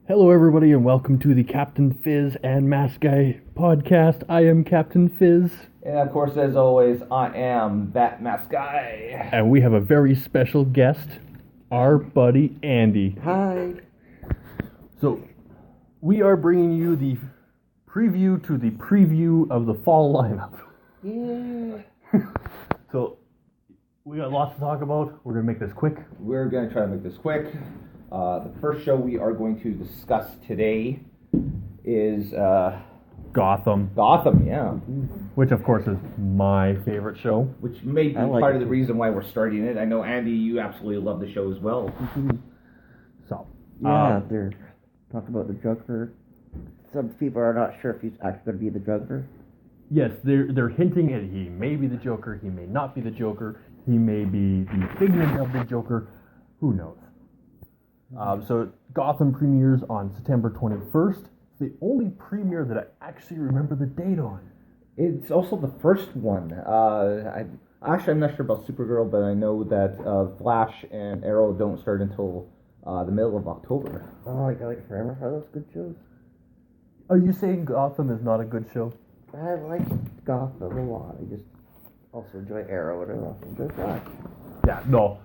Hello, everybody, and welcome to the Captain Fizz and Mask Guy podcast. I am Captain Fizz. And of course, as always, I am that mask guy. And we have a very special guest, our buddy Andy. Hi. So, we are bringing you the preview to the preview of the fall lineup. Yeah. So, we got lots to talk about. We're going to make this quick. We're going to try to make this quick. The first show we are going to discuss today is Gotham. Gotham, yeah. Which, of course, is my favorite show. Which may be part of the reason why we're starting it. I know, Andy, you absolutely love the show as well. So, Yeah, they're talking about the Joker. Some people are not sure if he's actually going to be the Joker. yes, they're hinting at he may be the Joker, he may not be the Joker, he may be the figment of the Joker, who knows. So Gotham premieres on September 21st. It's the only premiere that I actually remember the date on. It's also the first one. I'm not sure about Supergirl, but I know that Flash and Arrow don't start until the middle of October. Oh, like Forever. Are those good shows? Are you saying Gotham is not a good show? I like Gotham a lot. I just also enjoy Arrow and I also enjoy Flash. Yeah, no.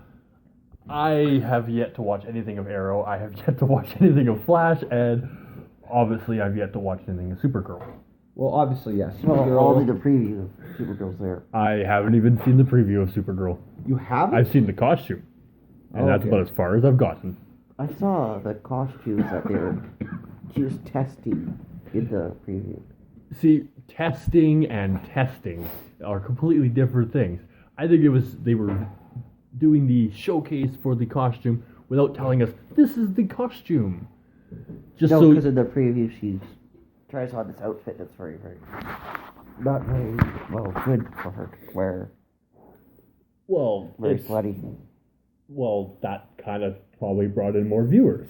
I have yet to watch anything of Arrow, I have yet to watch anything of Flash, and obviously I've yet to watch anything of Supergirl. Well, obviously, yes. Well, only the preview of Supergirl's there. I haven't even seen the preview of Supergirl. You haven't? I've seen the costume, and that's about as far as I've gotten. I saw the costumes that she was testing in the preview. See, testing and testing are completely different things. I think they were doing the showcase for the costume without telling us this is the costume. No, because in the preview she tries on this outfit that's very, not very good for her to wear. Well, Very sweaty. Well, that kind of probably brought in more viewers,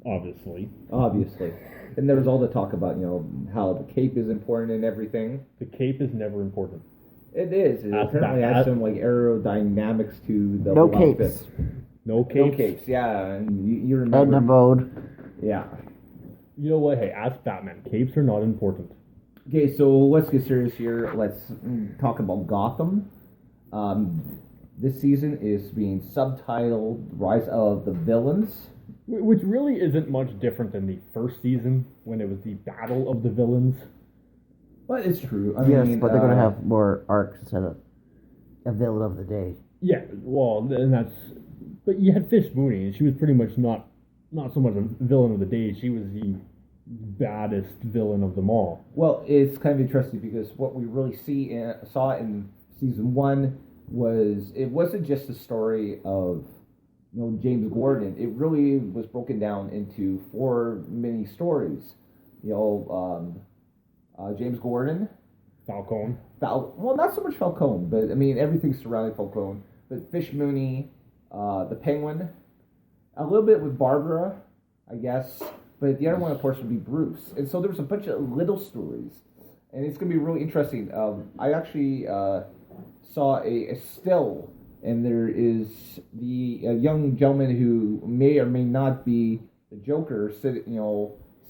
obviously. Obviously. And there was all the talk about, how the cape is important and everything. The cape is never important. It is. It apparently adds some aerodynamics to the No whole capes. outfit. No capes. No capes, yeah. And you remember. Edna mode. Yeah. You know what? Hey, ask Batman. Capes are not important. Okay, so let's get serious here. Let's talk about Gotham. This season is being subtitled Rise of the Villains. Which really isn't much different than the first season when it was the Battle of the Villains. But it's true. But they're going to have more arcs instead of a villain of the day. Yeah, well, and that's... But you had Fish Mooney, and she was pretty much not so much a villain of the day. She was the baddest villain of them all. Well, it's kind of interesting because what we really saw in season one it wasn't just a story of James Gordon. It really was broken down into 4 mini stories. James Gordon, Falcone. well, not so much Falcone, but I mean everything surrounding Falcone. But Fish Mooney, the Penguin, a little bit with Barbara, I guess. But the other one, of course, would be Bruce. And so there was a bunch of little stories, and it's going to be really interesting. I actually saw a still, and there is a young gentleman who may or may not be the Joker,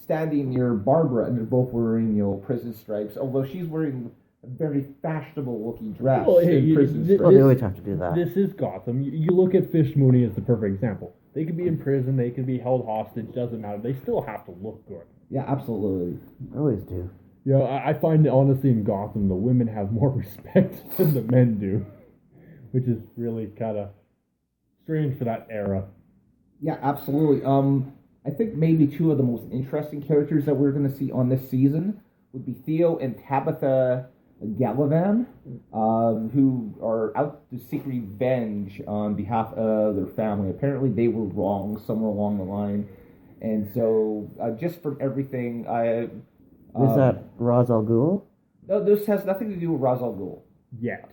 standing near Barbara, and they're both wearing prison stripes. Although she's wearing a very fashionable-looking dress in prison stripes. Well, they always have to do that. This is Gotham. You look at Fish Mooney as the perfect example. They could be in prison, they could be held hostage, doesn't matter. They still have to look good. Yeah, absolutely. I always do. I find, honestly, in Gotham, the women have more respect than the men do. Which is really kind of strange for that era. Yeah, absolutely. I think maybe 2 of the most interesting characters that we're going to see on this season would be Theo and Tabitha Gallivan, who are out to seek revenge on behalf of their family. Apparently they were wrong somewhere along the line. And so, just from everything, Is that Ra's al Ghul? No, this has nothing to do with Ra's al Ghul. Yet.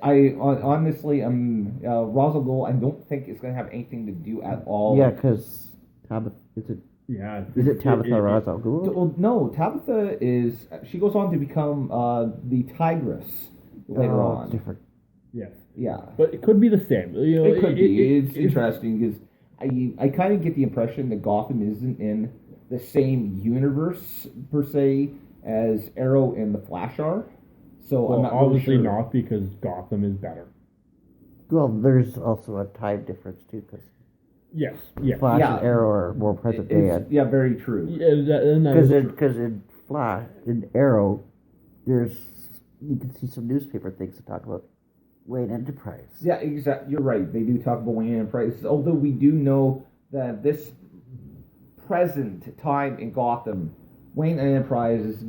Honestly, Ra's al Ghul, I don't think it's going to have anything to do at all. Yeah, because Tabitha... Is it Tabitha Ra's al Ghul? Well, no, Tabitha is... She goes on to become the Tigress later on. Different. Yes. Yeah. But it could be the same. It could be. It's interesting because I kind of get the impression that Gotham isn't in the same universe per se as Arrow and the Flash are. So Well, I'm not really obviously sure. not, because Gotham is better. Well, there's also a time difference too, because Yes, yes. Flash Yeah. and Arrow are more present day. Yeah, very true. Yeah, and that is true. Because in Flash, in Arrow, you can see some newspaper things that talk about Wayne Enterprise. Yeah, exactly. You're right. They do talk about Wayne Enterprise, although we do know that this present time in Gotham, Wayne Enterprise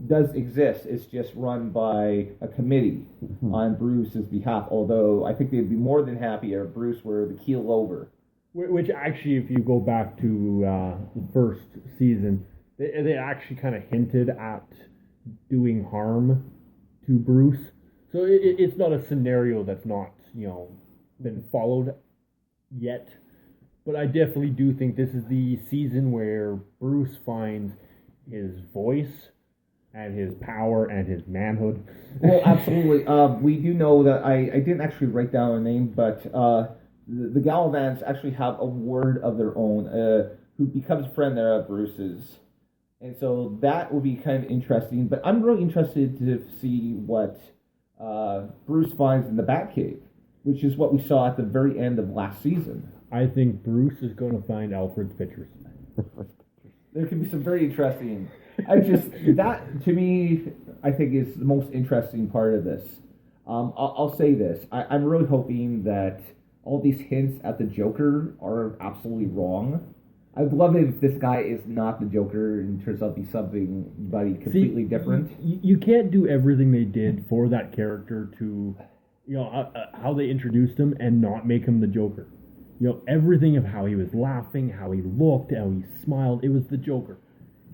does exist. It's just run by a committee on Bruce's behalf. Although I think they'd be more than happy if Bruce were the keel over. Which actually, if you go back to the first season, they actually kind of hinted at doing harm to Bruce. So it's not a scenario that's not, been followed yet. But I definitely do think this is the season where Bruce finds his voice and his power and his manhood. Well, absolutely. We do know that I didn't actually write down a name, but the Galavants actually have a ward of their own who becomes a friend there of Bruce's. And so that will be kind of interesting. But I'm really interested to see what Bruce finds in the Batcave, which is what we saw at the very end of last season. I think Bruce is going to find Alfred's pictures. There could be some very interesting. That to me, I think is the most interesting part of this. I'll say this: I'm really hoping that all these hints at the Joker are absolutely wrong. I'd love it if this guy is not the Joker and turns out to be somebody completely different. You can't do everything they did for that character to, how they introduced him and not make him the Joker. Everything of how he was laughing, how he looked, how he smiled, it was the Joker.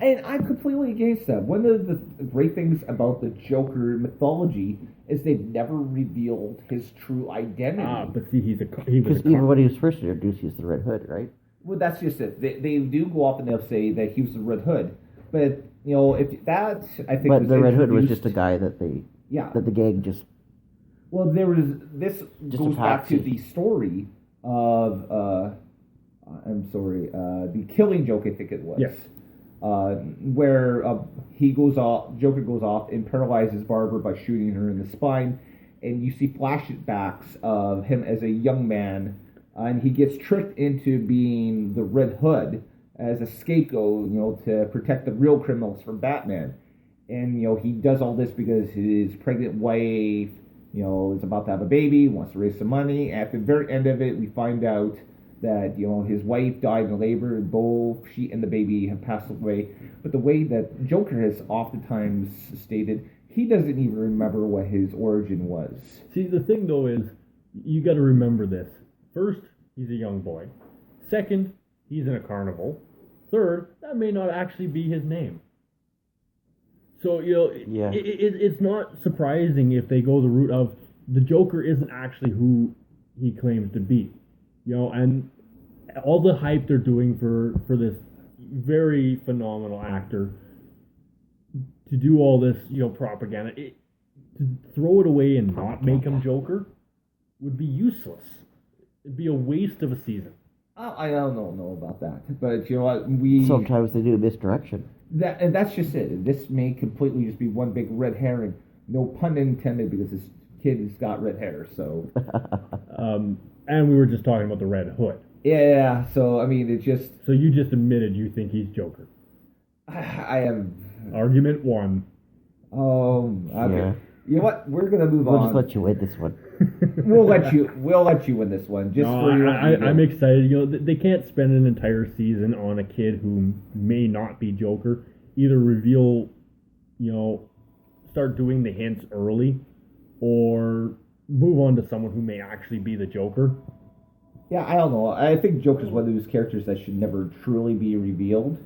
And I'm completely against that. One of the great things about the Joker mythology is they've never revealed his true identity. But see, he was Because even when he was first introduced, he's the Red Hood, right? Well, that's just it. They do go off and they'll say that he was the Red Hood, but if that I think. But was the Red Hood was introduced- just a guy that the gang just. Well, there was this Just goes a back to patsy. the story of I'm sorry, the Killing Joke, I think it was. Yes. Where Joker goes off and paralyzes Barbara by shooting her in the spine, and you see flashbacks of him as a young man, and he gets tricked into being the Red Hood as a scapegoat, to protect the real criminals from Batman. And he does all this because his pregnant wife, is about to have a baby, wants to raise some money. At the very end of it, we find out that his wife died in labor, and both she and the baby have passed away. But the way that Joker has oftentimes stated, he doesn't even remember what his origin was. See, the thing though is, you got to remember this. First, he's a young boy. Second, he's in a carnival. Third, that may not actually be his name. So, Yeah. it's not surprising if they go the route of the Joker isn't actually who he claims to be. And all the hype they're doing for this very phenomenal actor to do all this, propaganda, to throw it away and not make him Joker would be useless. It'd be a waste of a season. I don't know about that, but you know what? Sometimes they do misdirection. And that's just it. This may completely just be one big red herring. No pun intended, because this kid has got red hair. So And we were just talking about the Red Hood. yeah. So I mean, it just So you just admitted you think he's Joker. I am. Argument one. Okay. Yeah. You know what? We're gonna move We'll on. just let you win this one. We'll let you win this one. Just No, for your. I'm excited. They can't spend an entire season on a kid who may not be Joker. Either reveal, start doing the hints early, or move on to someone who may actually be the Joker. Yeah, I don't know. I think Joker's one of those characters that should never truly be revealed.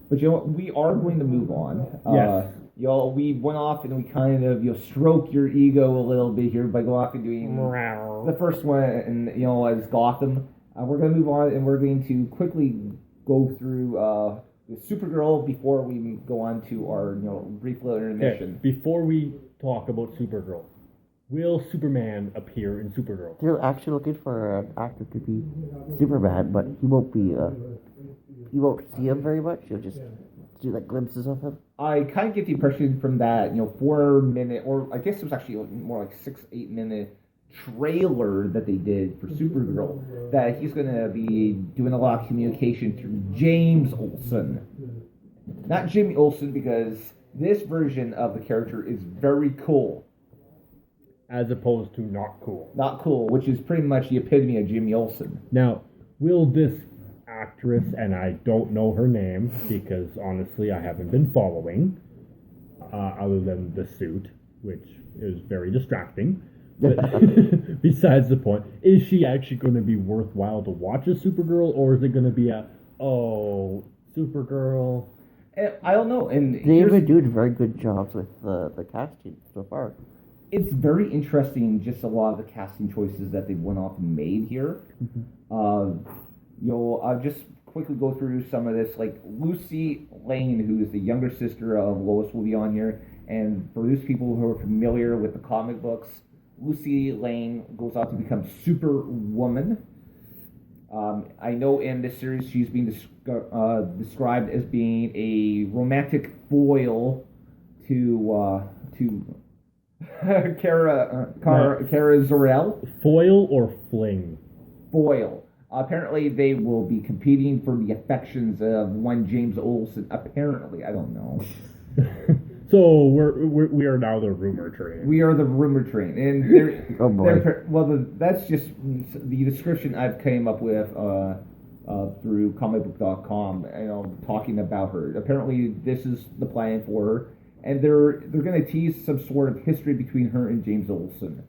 But you know what? We are going to move on. Yes. We went off and we kind of stroke your ego a little bit here by going off and doing the first one, and as Gotham. We're going to move on and we're going to quickly go through Supergirl before we go on to our brief little intermission. Okay, before we talk about Supergirl, will Superman appear in Supergirl? They're actually looking for an actor to be Superman, but he won't be you won't see him very much. You'll just do like glimpses of him. I kind of get the impression from that, 4 minute, or I guess it was actually more like 6-8 minute trailer that they did for Supergirl, that he's going to be doing a lot of communication through James Olsen. Not Jimmy Olsen, because this version of the character is very cool. As opposed to not cool. Not cool, which is pretty much the epitome of Jimmy Olsen. Now, will this actress, and I don't know her name because honestly I haven't been following, other than the suit, which is very distracting. But besides the point, is she actually going to be worthwhile to watch as Supergirl, or is it going to be Supergirl? I don't know. And they've been doing very good jobs with the casting so far. It's very interesting, just a lot of the casting choices that they went off and made here. I'll just quickly go through some of this. Like Lucy Lane, who is the younger sister of Lois, will be on here. And for those people who are familiar with the comic books, Lucy Lane goes on to become Superwoman. I know in this series she's being described as being a romantic foil to Kara Zor-El. Foil or fling? Foil. Apparently they will be competing for the affections of one James Olsen. Apparently, I don't know. So we are now the rumor train. We are the rumor train, and oh boy. That's just the description I've came up with through comicbook.com. Talking about her. Apparently, this is the plan for her, and they're going to tease some sort of history between her and James Olsen.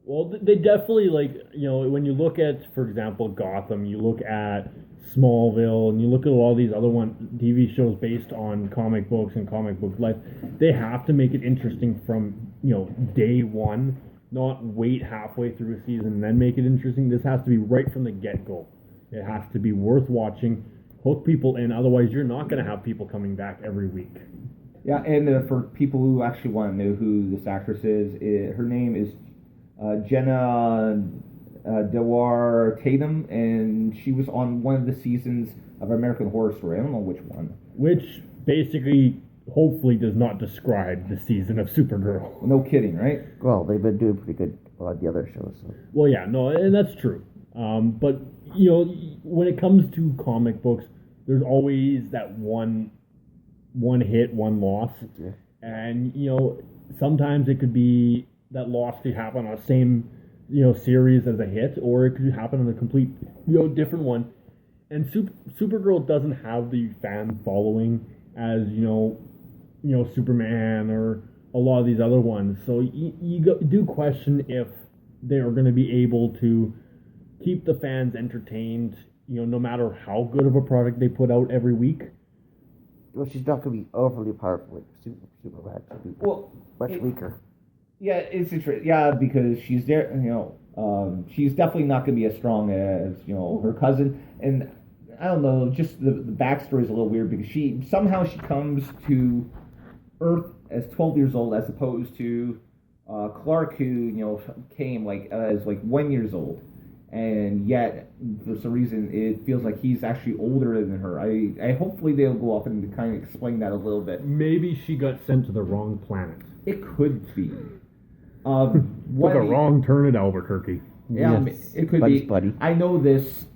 Well, they definitely when you look at, for example, Gotham, you look at Smallville, and you look at all these other TV shows based on comic books and comic book life, they have to make it interesting from, day one, not wait halfway through a season and then make it interesting. This has to be right from the get-go. It has to be worth watching, hook people in, otherwise you're not going to have people coming back every week. Yeah, and for people who actually want to know who this actress is, her name is Jenna Dewar Tatum, and she was on one of the seasons of American Horror Story. I don't know which one. Which basically, hopefully, does not describe the season of Supergirl. No kidding, right? Well, they've been doing pretty good on the other shows. So. Well, yeah, no, and that's true. But, when it comes to comic books, there's always that one hit, one loss. Yeah. And, sometimes it could be that loss could happen on the same series as a hit, or it could happen on a complete different one. And Supergirl doesn't have the fan following as Superman or a lot of these other ones, so you do question if they are going to be able to keep the fans entertained, no matter how good of a product they put out every week. Well, she's not going to be overly powerful like Superman. She'll be much weaker. Yeah, it's interesting. Yeah, because she's there. She's definitely not going to be as strong as her cousin. And I don't know, just the backstory is a little weird because she comes to Earth as 12 years old as opposed to Clark, who came as 1 year old, and yet for some reason it feels like he's actually older than her. I hopefully they'll go off and kind of explain that a little bit. Maybe she got sent to the wrong planet. It could be. Took a wrong turn at Albuquerque. Yeah, yes. it could Buddy's be. buddy. I know this.